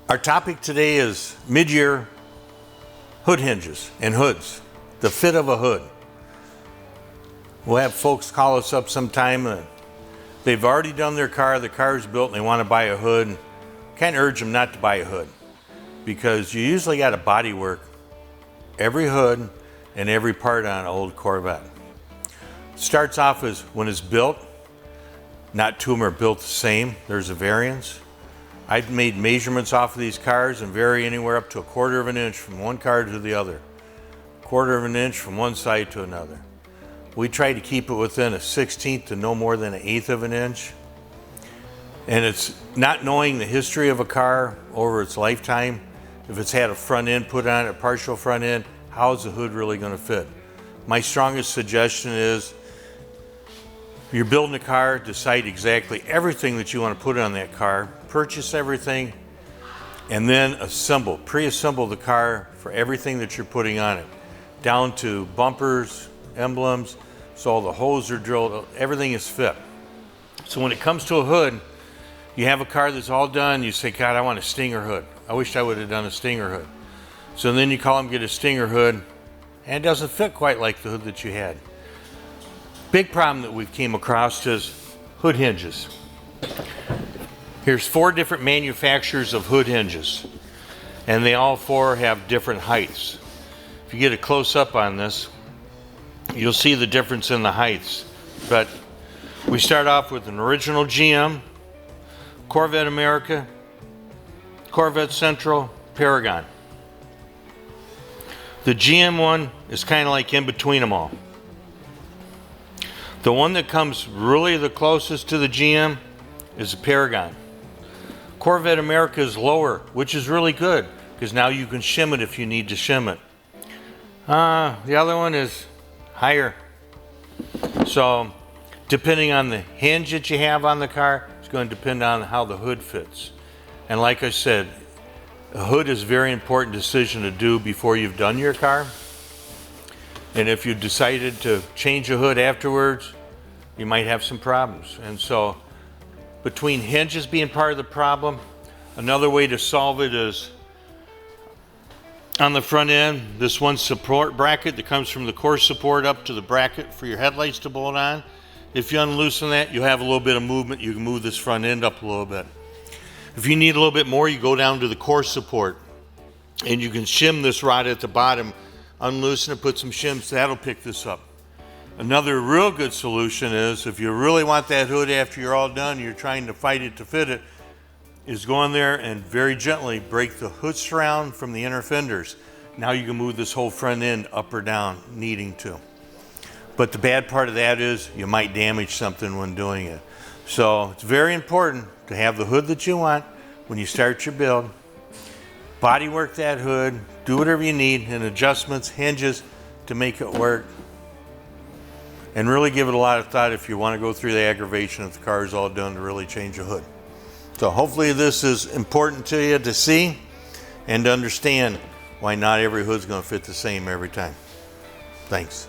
Our topic today is mid-year hood hinges and hoods, the fit of a hood. We'll have folks call us up sometime and they've already done their car, the car is built and they want to buy a hood. Can't urge them not to buy a hood because you usually got to body work every hood and every part on an old Corvette. It starts off as when it's built, not two of them are built the same, there's a variance. I've made measurements off of these cars and vary anywhere up to 1/4 of an inch from one car to the other. 1/4 of an inch from one side to another. We try to keep it within a 1/16 to no more than an 1/8 of an inch. And it's not knowing the history of a car over its lifetime. If it's had a front end put on it, a partial front end, how is the hood really going to fit? My strongest suggestion is you're building a car, decide exactly everything that you want to put on that car, purchase everything, and then assemble, pre-assemble the car for everything that you're putting on it, down to bumpers, emblems, so all the holes are drilled, everything is fit. So when it comes to a hood, you have a car that's all done, you say, God, I want a Stinger hood. I wish I would have done a Stinger hood. So then you call them, get a Stinger hood, and it doesn't fit quite like the hood that you had. Big problem that we've came across is hood hinges. Here's 4 different manufacturers of hood hinges, and they all 4 have different heights. If you get a close up on this, you'll see the difference in the heights. But we start off with an original GM, Corvette America, Corvette Central, Paragon. The GM one is kind of like in between them all. The one that comes really the closest to the GM is the Paragon. Corvette America is lower, which is really good because now you can shim it if you need to shim it. The other one is higher. So depending on the hinge that you have on the car, it's going to depend on how the hood fits. And like I said, a hood is a very important decision to do before you've done your car. And if you decided to change a hood afterwards, you might have some problems. And so between hinges being part of the problem, another way to solve it is on the front end, this one support bracket that comes from the core support up to the bracket for your headlights to bolt on. If you unloosen that, you'll have a little bit of movement. You can move this front end up a little bit. If you need a little bit more, you go down to the core support and you can shim this rod at the bottom, unloosen it, put some shims, that'll pick this up. Another real good solution is if you really want that hood after you're all done, you're trying to fight it to fit it, is go in there and very gently break the hood surround from the inner fenders. Now you can move this whole front end up or down, needing to. But the bad part of that is you might damage something when doing it. So it's very important to have the hood that you want when you start your build. Body work that hood, do whatever you need in adjustments, hinges to make it work. And really give it a lot of thought if you want to go through the aggravation if the car is all done to really change a hood. So hopefully this is important to you to see and to understand why not every hood's going to fit the same every time. Thanks.